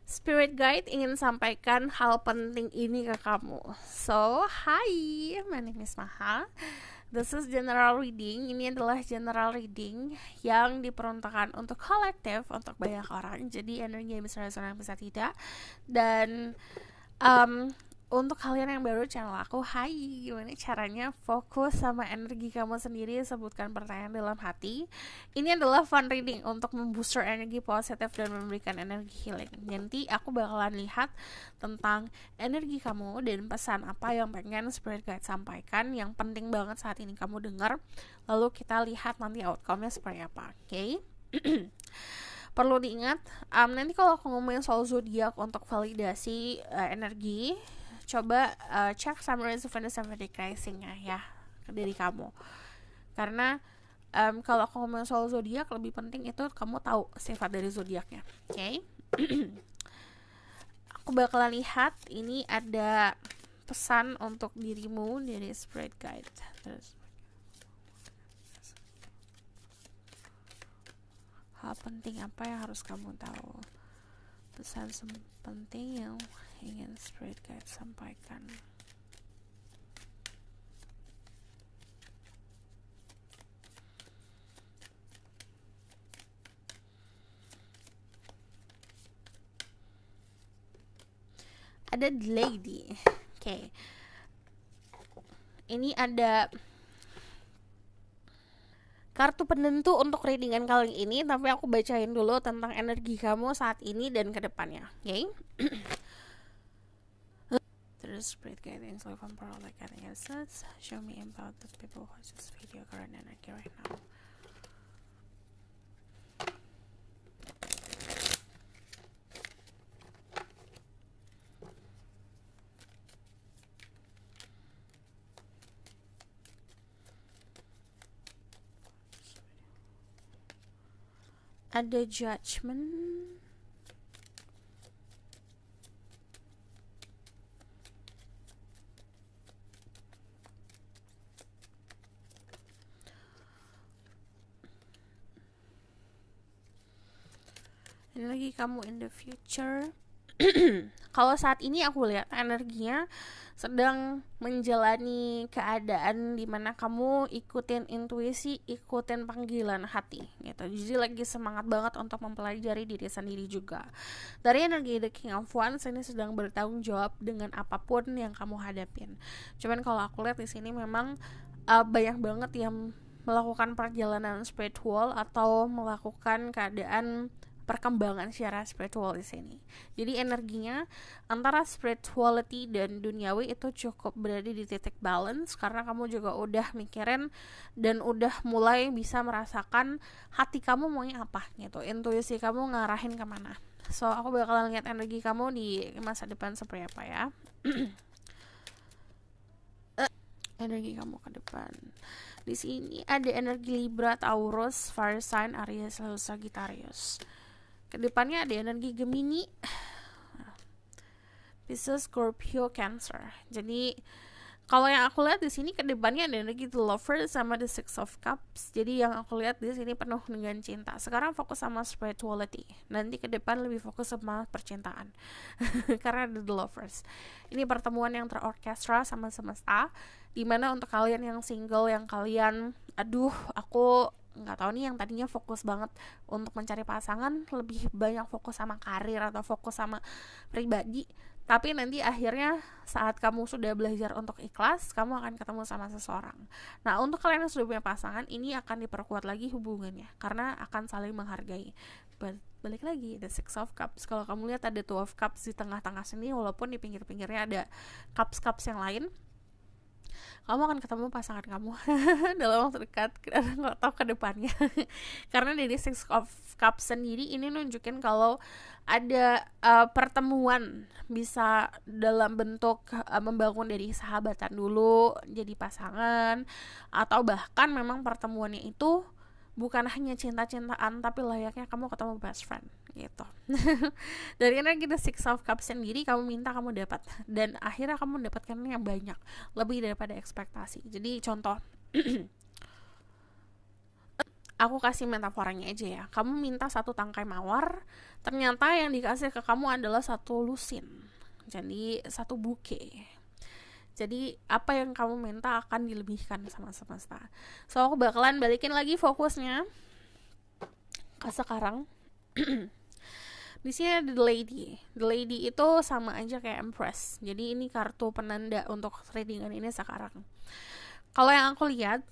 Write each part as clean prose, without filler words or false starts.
Spirit Guide ingin sampaikan hal penting ini ke kamu. So, hi, my name is Maha. This is general reading. Ini adalah general reading yang diperuntukkan untuk kolektif, untuk banyak orang. Jadi energi yang bisa resonate, bisa tidak. Dan untuk kalian yang baru channel aku, hai, gimana caranya fokus sama energi kamu sendiri? Sebutkan pertanyaan dalam hati. Ini adalah fun reading untuk membooster energi positif dan memberikan energi healing. Nanti aku bakalan lihat tentang energi kamu dan pesan apa yang pengen Spirit Guide sampaikan, yang penting banget saat ini kamu dengar. Lalu kita lihat nanti outcome-nya seperti apa, oke? Perlu diingat, nanti kalau aku ngomongin soal zodiak untuk validasi energi, coba cek Summaries of Venus and Vedic Rising ya ke diri kamu. Karena kalau aku ngomongin soal zodiak, lebih penting itu kamu tahu sifat dari zodiaknya, oke? Aku bakalan lihat ini ada pesan untuk dirimu dari Spirit Guide. Terus hal penting apa yang harus kamu tahu? Pesan penting yang ingin Spirit Guide sampaikan. Ada the lady. Oke. Ini ada kartu penentu untuk readingan kali ini, tapi aku bacain dulu tentang energi kamu saat ini dan ke depannya, oke? Terus Spirit Guidance live on power like guiding assets. Show me about the people who watch this video current energy right now. Ada judgment. Ini lagi kamu in the future. Kalau saat ini aku lihat energinya sedang menjalani keadaan dimana kamu ikutin intuisi, ikutin panggilan hati gitu. Jadi lagi semangat banget untuk mempelajari diri sendiri juga. Dari energi The King of Wands ini sedang bertanggung jawab dengan apapun yang kamu hadapin. Cuman kalau aku lihat di sini memang banyak banget yang melakukan perjalanan spiritual atau melakukan keadaan perkembangan secara spiritual di sini. Jadi energinya antara spirituality dan duniawi itu cukup berada di titik balance, karena kamu juga udah mikirin dan udah mulai bisa merasakan hati kamu maunya apa gitu, intuisi kamu ngarahin kemana. So aku bakalan lihat energi kamu di masa depan seperti apa ya. Energi kamu ke depan. Di sini ada energi Libra, Taurus, Fire Sign, Aries, lalu Sagittarius. Kedepannya ada energi Gemini, Pisces, Scorpio, Cancer. Jadi kalau yang aku lihat di sini kedepannya ada energi The Lover sama The Six of Cups. Jadi yang aku lihat di sini penuh dengan cinta. Sekarang fokus sama spirituality. Nanti ke depan lebih fokus sama percintaan. Karena ada The Lovers. Ini pertemuan yang terorkestra sama semesta. Dimana untuk kalian yang single, yang kalian, aku nggak tahu nih, yang tadinya fokus banget untuk mencari pasangan, lebih banyak fokus sama karir atau fokus sama pribadi, tapi nanti akhirnya saat kamu sudah belajar untuk ikhlas, kamu akan ketemu sama seseorang. Nah, untuk kalian yang sudah punya pasangan, ini akan diperkuat lagi hubungannya karena akan saling menghargai. Balik lagi ada Six of Cups. Kalau kamu lihat ada Two of Cups di tengah-tengah sini, walaupun di pinggir-pinggirnya ada cups-cups yang lain, kamu akan ketemu pasangan kamu dalam waktu dekat, nggak tahu ke depannya. Karena dari Six of Cups sendiri ini nunjukin kalau ada pertemuan bisa dalam bentuk membangun dari sahabatan dulu jadi pasangan, atau bahkan memang pertemuannya itu bukan hanya cinta-cintaan tapi layaknya kamu ketemu best friend gitu. Dari energi The Six of Cups sendiri kamu minta, kamu dapat, dan akhirnya kamu mendapatkan yang banyak, lebih daripada ekspektasi. Jadi contoh Aku kasih metaforanya aja ya. Kamu minta satu tangkai mawar, ternyata yang dikasih ke kamu adalah satu lusin. Jadi satu buke. Jadi apa yang kamu minta akan dilebihkan sama semesta. So aku bakalan balikin lagi fokusnya ke sekarang. Di sini ada The Lady. The Lady itu sama aja kayak Empress. Jadi ini kartu penanda untuk readingan ini sekarang. Kalau yang aku lihat,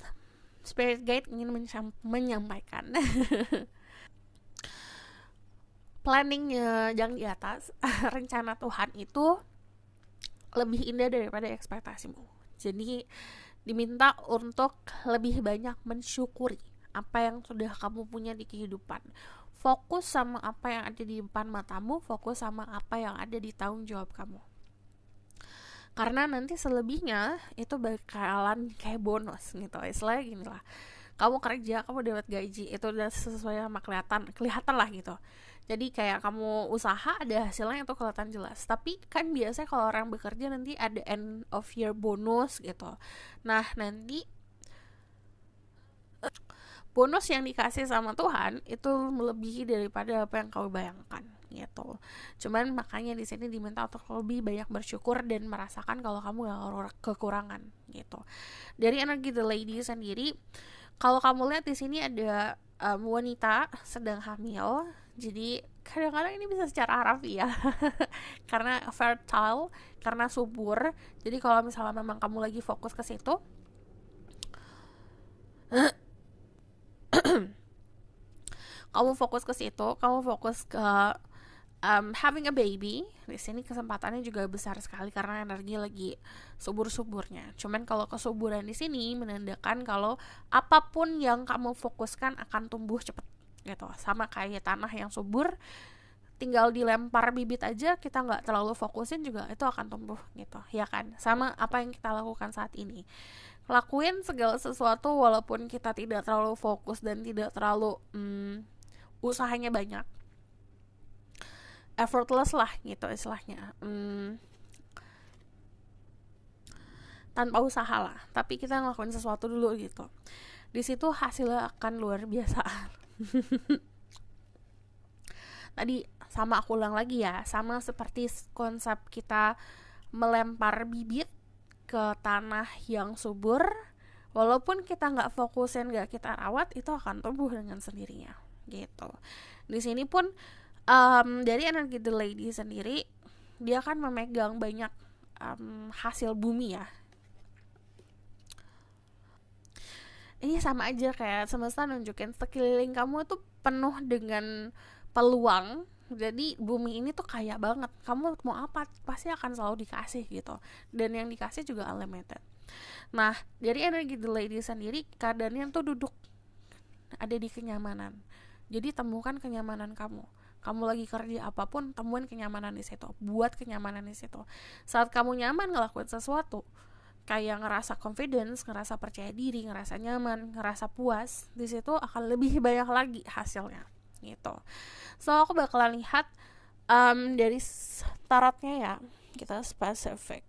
Spirit Guide ingin menyampaikan planningnya yang di atas, rencana Tuhan itu lebih indah daripada ekspektasimu. Jadi diminta untuk lebih banyak mensyukuri apa yang sudah kamu punya di kehidupan. Fokus sama apa yang ada di depan matamu, fokus sama apa yang ada di tanggung jawab kamu. Karena nanti selebihnya itu bakalan kayak bonus gitu. Istilahnya gini lah, kamu kerja, kamu dapat gaji, itu udah sesuai sama kelihatan lah gitu. Jadi kayak kamu usaha ada hasilnya itu kelihatan jelas. Tapi kan biasanya kalau orang bekerja nanti ada end of year bonus gitu. Nah nanti bonus yang dikasih sama Tuhan itu melebihi daripada apa yang kau bayangkan gitu. Cuman makanya di sini diminta untuk lebih banyak bersyukur dan merasakan kalau kamu gak kekurangan gitu. Dari energi The Lady sendiri, kalau kamu lihat di sini ada wanita sedang hamil. Jadi kadang-kadang ini bisa secara harafiah karena fertile, karena subur. Jadi kalau misalnya memang kamu lagi fokus ke situ, kamu fokus ke situ, kamu fokus ke having a baby. Di sini kesempatannya juga besar sekali karena energi lagi subur-suburnya. Cuman kalau kesuburan di sini menandakan kalau apapun yang kamu fokuskan akan tumbuh cepat gitu. Sama kayak tanah yang subur, tinggal dilempar bibit aja, kita nggak terlalu fokusin juga itu akan tumbuh gitu, ya kan? Sama apa yang kita lakukan saat ini. Lakuin segala sesuatu walaupun kita tidak terlalu fokus dan tidak terlalu usahanya banyak, effortless lah gitu istilahnya, tanpa usaha lah, tapi kita ngelakuin sesuatu dulu gitu. Di situ hasilnya akan luar biasa. Tadi sama aku ulang lagi ya, sama seperti konsep kita melempar bibit ke tanah yang subur, walaupun kita nggak fokusin, nggak kita rawat, itu akan tumbuh dengan sendirinya gitu. Di sini pun dari energi The Lady sendiri, dia kan memegang banyak hasil bumi ya. Ini sama aja kayak semesta nunjukin sekeliling kamu tuh penuh dengan peluang. Jadi bumi ini tuh kaya banget, kamu mau apa pasti akan selalu dikasih gitu, dan yang dikasih juga unlimited. Nah dari energi The Lady sendiri, keadaannya tuh duduk ada di kenyamanan. Jadi temukan kenyamanan kamu. Kamu lagi kerja apapun, temuin kenyamanan di situ, buat kenyamanan di situ. Saat kamu nyaman ngelakuin sesuatu, kayak ngerasa confidence, ngerasa percaya diri, ngerasa nyaman, ngerasa puas, di situ akan lebih banyak lagi hasilnya gitu. So aku bakalan lihat dari tarotnya ya, kita spesifik.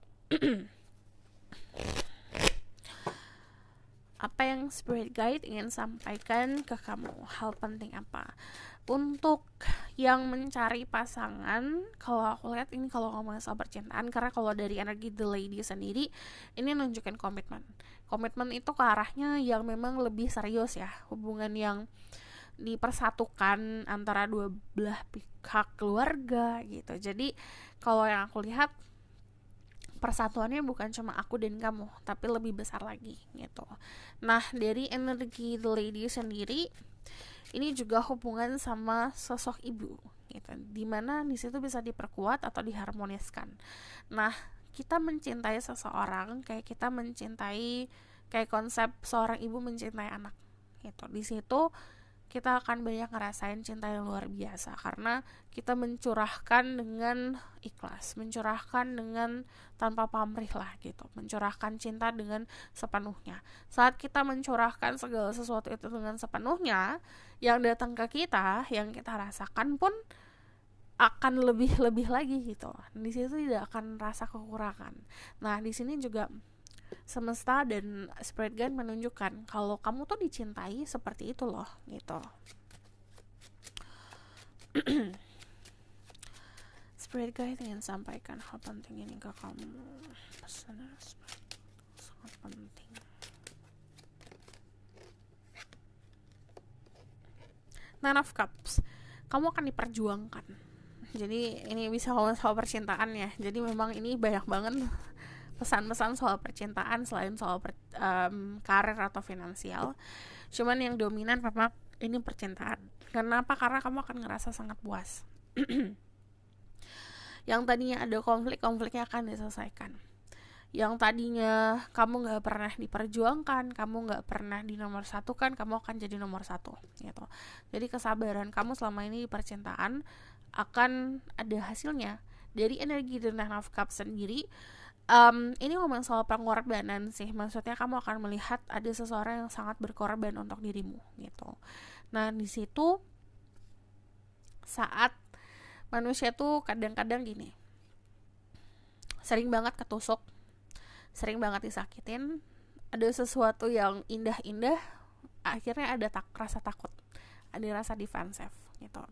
Apa yang Spirit Guide ingin sampaikan ke kamu, hal penting apa untuk yang mencari pasangan. Kalau aku lihat ini kalau ngomongin soal percintaan, karena kalau dari energi The Lady sendiri ini nunjukin komitmen itu ke arahnya yang memang lebih serius ya, hubungan yang dipersatukan antara dua belah pihak keluarga gitu. Jadi kalau yang aku lihat, persatuannya bukan cuma aku dan kamu, tapi lebih besar lagi gitu. Nah dari energi The Lady sendiri, ini juga hubungan sama sosok ibu gitu, dimana di situ bisa diperkuat atau diharmoniskan. Nah kita mencintai seseorang kayak kita mencintai, kayak konsep seorang ibu mencintai anak gitu. Di situ kita akan banyak ngerasain cinta yang luar biasa karena kita mencurahkan dengan ikhlas, mencurahkan dengan tanpa pamrih lah gitu, mencurahkan cinta dengan sepenuhnya. Saat kita mencurahkan segala sesuatu itu dengan sepenuhnya, yang datang ke kita, yang kita rasakan pun akan lebih lagi gitu. Di situ tidak akan rasa kekurangan. Nah di sini juga semesta dan spirit guide menunjukkan kalau kamu tuh dicintai seperti itu loh gitu. Spirit guide ingin sampaikan hal penting ini ke kamu. Sangat penting. Nine of Cups, kamu akan diperjuangkan. Jadi ini bisa soal percintaan ya. Jadi memang ini banyak banget pesan-pesan soal percintaan selain soal karir atau finansial. Cuman yang dominan memang ini percintaan. Kenapa? Karena kamu akan ngerasa sangat puas. Yang tadinya ada konfliknya akan diselesaikan. Yang tadinya kamu gak pernah diperjuangkan, kamu gak pernah dinomorsatukan, kamu akan jadi nomor 1 gitu. Jadi kesabaran kamu selama ini di percintaan akan ada hasilnya. Dari energi The Nine of Cups sendiri, ini ngomong soal pengorbanan sih. Maksudnya kamu akan melihat ada seseorang yang sangat berkorban untuk dirimu gitu. Nah di situ saat manusia tuh kadang-kadang gini, sering banget ketusuk, sering banget disakitin, ada sesuatu yang indah-indah, akhirnya ada rasa takut, ada rasa defensif gitu.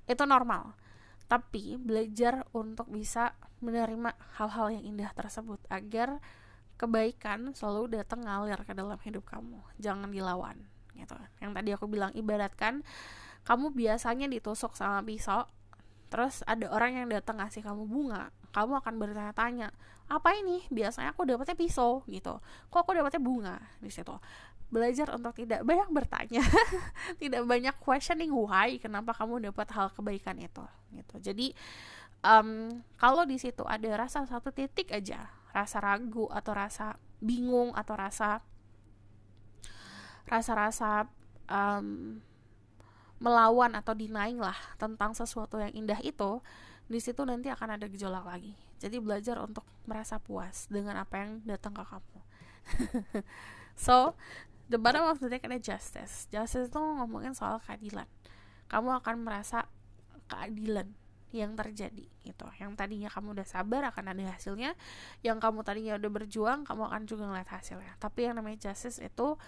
Itu normal, tapi belajar untuk bisa menerima hal-hal yang indah tersebut agar kebaikan selalu datang ngalir ke dalam hidup kamu, jangan dilawan gitu. Yang tadi aku bilang, ibaratkan kamu biasanya ditusuk sama pisau, terus ada orang yang datang ngasih kamu bunga, kamu akan bertanya-tanya, apa ini? Biasanya aku dapetnya pisau gitu, kok aku dapetnya bunga? Di situ belajar untuk tidak banyak bertanya, tidak banyak questioning why, kenapa kamu dapat hal kebaikan itu gitu. Jadi kalau di situ ada rasa satu titik aja, rasa ragu atau rasa bingung atau rasa melawan atau denying lah tentang sesuatu yang indah itu, di situ nanti akan ada gejolak lagi. Jadi belajar untuk merasa puas dengan apa yang datang ke kamu. So, the bottom of the deck ada justice. Justice itu ngomongin soal keadilan. Kamu akan merasa keadilan yang terjadi gitu. Yang tadinya kamu udah sabar akan ada hasilnya, yang kamu tadinya udah berjuang kamu akan juga ngeliat hasilnya. Tapi yang namanya justice itu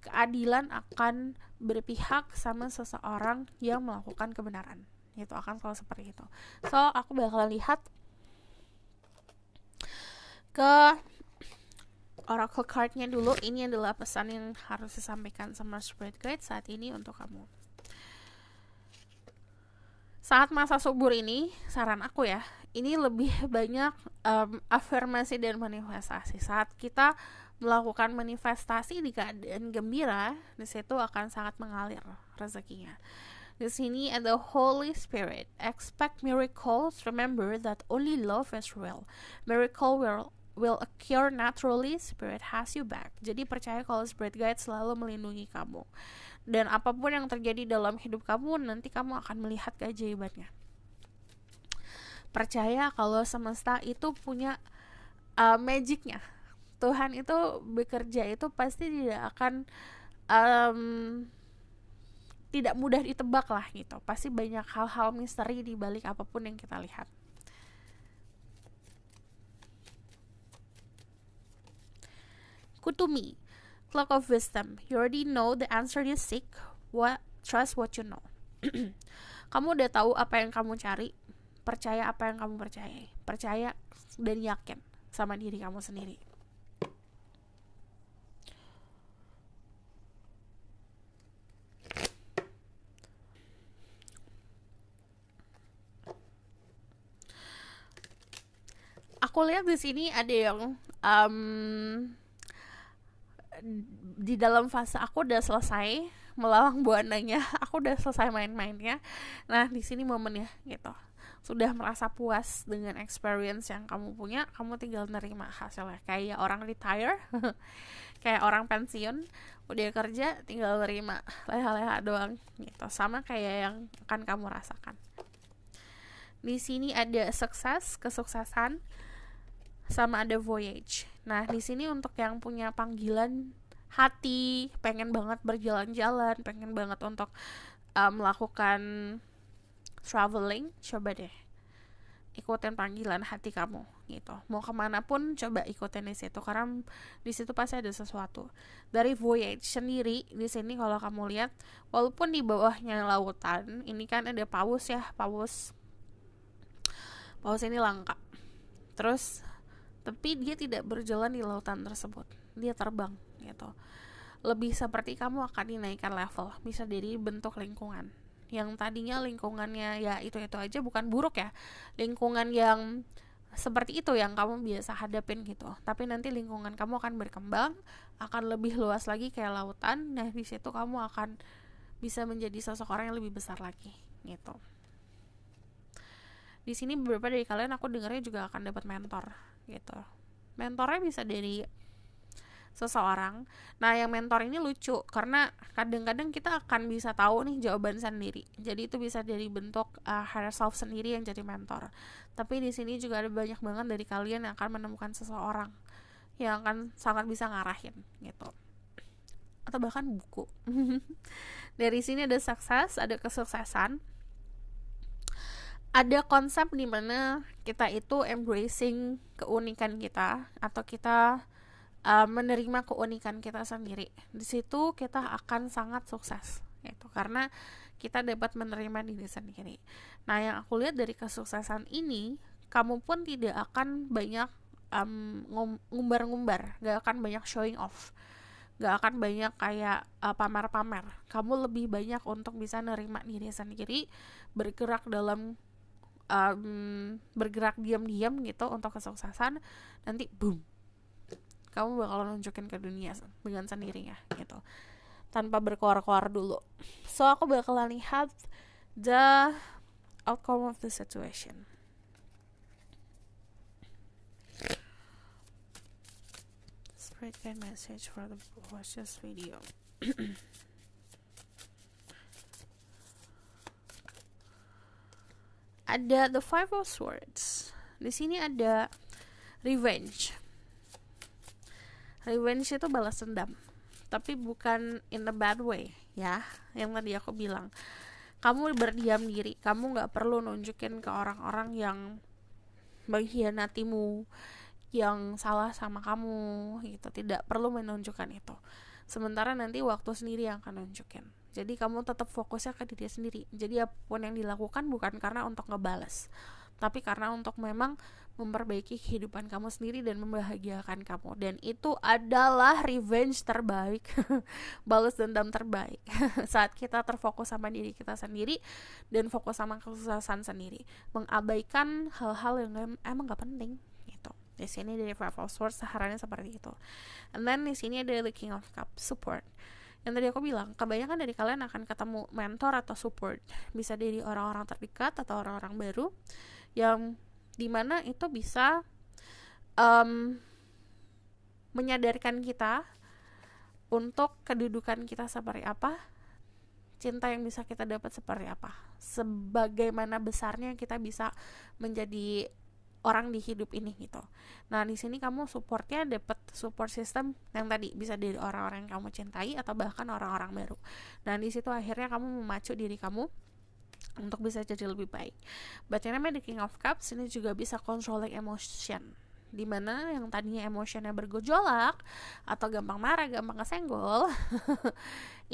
keadilan akan berpihak sama seseorang yang melakukan kebenaran. Itu akan selalu seperti itu. So, aku bakal lihat ke oracle card-nya dulu. Ini adalah pesan yang harus disampaikan sama spirit guide saat ini untuk kamu. Saat masa subur ini, saran aku ya, ini lebih banyak afirmasi dan manifestasi. Saat kita melakukan manifestasi di keadaan gembira, di situ akan sangat mengalir rezekinya. Di sini ada Holy Spirit. Expect miracles. Remember that only love is real. Miracle will occur naturally. Spirit has you back. Jadi percaya kalau Spirit Guide selalu melindungi kamu. Dan apapun yang terjadi dalam hidup kamu, nanti kamu akan melihat keajaibannya. Percaya kalau semesta itu punya magicnya. Tuhan itu bekerja itu pasti tidak akan tidak mudah ditebak lah gitu. Pasti banyak hal-hal misteri di balik apapun yang kita lihat. Kutumi, Clock of Wisdom. You already know the answer you seek. Trust what you know. Kamu udah tahu apa yang kamu cari. Percaya apa yang kamu percayai. Percaya dan yakin sama diri kamu sendiri. Aku lihat di sini ada yang di dalam fase aku udah selesai melalang buananya, aku udah selesai main-mainnya. Nah di sini momennya gitu, sudah merasa puas dengan experience yang kamu punya, kamu tinggal nerima hasilnya. Kayak orang retire, kayak orang pensiun, udah kerja tinggal nerima leha-leha doang gitu. Sama kayak yang akan kamu rasakan. Di sini ada sukses, kesuksesan, sama ada voyage. Nah, di sini untuk yang punya panggilan hati, pengen banget berjalan-jalan, pengen banget untuk melakukan traveling, coba deh. ikutin panggilan hati kamu gitu. Mau kemana pun coba ikutin di situ, karena di situ pasti ada sesuatu. Dari voyage sendiri di sini kalau kamu lihat, walaupun di bawahnya lautan, ini kan ada paus ya, paus ini langka. Terus tapi dia tidak berjalan di lautan tersebut, dia terbang gitu. Lebih seperti kamu akan dinaikkan level, bisa dari bentuk lingkungan yang tadinya lingkungannya ya itu aja, bukan buruk ya, lingkungan yang seperti itu yang kamu biasa hadapin gitu, tapi nanti lingkungan kamu akan berkembang, akan lebih luas lagi kayak lautan. Nah di situ kamu akan bisa menjadi seseorang yang lebih besar lagi gitu. Di sini beberapa dari kalian aku dengarnya juga akan dapat mentor gitu. Mentornya bisa dari seseorang. Nah yang mentor ini lucu karena kadang-kadang kita akan bisa tahu nih jawaban sendiri. Jadi itu bisa dari bentuk higher self sendiri yang jadi mentor. Tapi di sini juga ada banyak banget dari kalian yang akan menemukan seseorang yang akan sangat bisa ngarahin gitu. Atau bahkan buku. Dari sini ada sukses, ada kesuksesan. Ada konsep di mana kita itu embracing keunikan kita, atau kita menerima keunikan kita sendiri. Di situ kita akan sangat sukses gitu, karena kita dapat menerima diri sendiri. Nah yang aku lihat dari kesuksesan ini, kamu pun tidak akan banyak ngumbar-ngumbar, gak akan banyak showing off, gak akan banyak kayak pamer-pamer. Kamu lebih banyak untuk bisa nerima diri sendiri, bergerak dalam bergerak diam-diam gitu untuk kesuksesan. Nanti boom, kamu bakal nunjukin ke dunia dengan sendirinya gitu, tanpa berkoar-koar dulu. So aku bakalan lihat the outcome of the situation. Spread guide message for the watch this video. Ada the Five of Swords. Di sini ada revenge. Revenge itu balas dendam, tapi bukan in a bad way ya. Yang tadi aku bilang, kamu berdiam diri, kamu gak perlu nunjukin ke orang-orang yang mengkhianatimu, yang salah sama kamu gitu. Tidak perlu menunjukkan itu. Sementara nanti waktu sendiri yang akan nunjukin. Jadi kamu tetap fokusnya ke diri sendiri. Jadi apapun yang dilakukan bukan karena untuk ngebales, tapi karena untuk memang memperbaiki kehidupan kamu sendiri dan membahagiakan kamu. Dan itu adalah revenge terbaik, balas dendam terbaik. Saat kita terfokus sama diri kita sendiri dan fokus sama kesuksesan sendiri, mengabaikan hal-hal yang emang gak penting gitu. Di sini dari Five of Swords sarannya seperti itu. And then di sini ada the King of Cups, support. Yang tadi aku bilang, kebanyakan dari kalian akan ketemu mentor atau support, bisa dari orang-orang terdekat atau orang-orang baru, yang dimana itu bisa menyadarkan kita untuk kedudukan kita seperti apa, cinta yang bisa kita dapat seperti apa, sebagaimana besarnya kita bisa menjadi orang di hidup ini gitu. Nah di sini kamu supportnya dapat support system yang tadi bisa dari orang-orang yang kamu cintai atau bahkan orang-orang baru. Dan di situ akhirnya kamu memacu diri kamu untuk bisa jadi lebih baik. But yang namanya the King of Cups ini juga bisa controlling emotion, dimana yang tadinya emotionnya bergejolak atau gampang marah, gampang kesenggol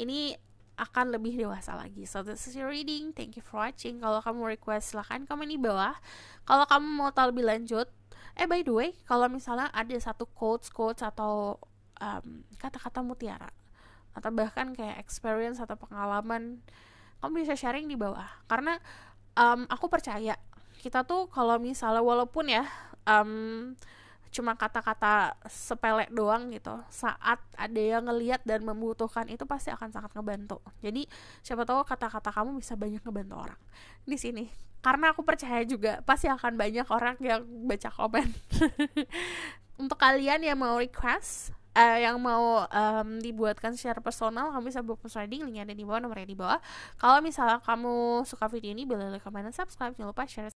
ini akan lebih dewasa lagi. So this is your reading. Thank you for watching. Kalau kamu request silahkan komen di bawah. Kalau kamu mau tahu lebih lanjut, by the way, kalau misalnya ada satu quotes atau kata-kata mutiara, atau bahkan kayak experience atau pengalaman, kamu bisa sharing di bawah. Karena aku percaya kita tuh kalau misalnya walaupun ya cuma kata-kata sepele doang gitu, saat ada yang ngelihat dan membutuhkan itu pasti akan sangat ngebantu. Jadi siapa tahu kata-kata kamu bisa banyak ngebantu orang di sini. Karena aku percaya juga pasti akan banyak orang yang baca komen. Untuk kalian yang mau request, yang mau dibuatkan secara personal, kamu bisa book reading, linknya ada di bawah, nomornya di bawah. Kalau misalnya kamu suka video ini, boleh like, comment, dan subscribe. Jangan lupa share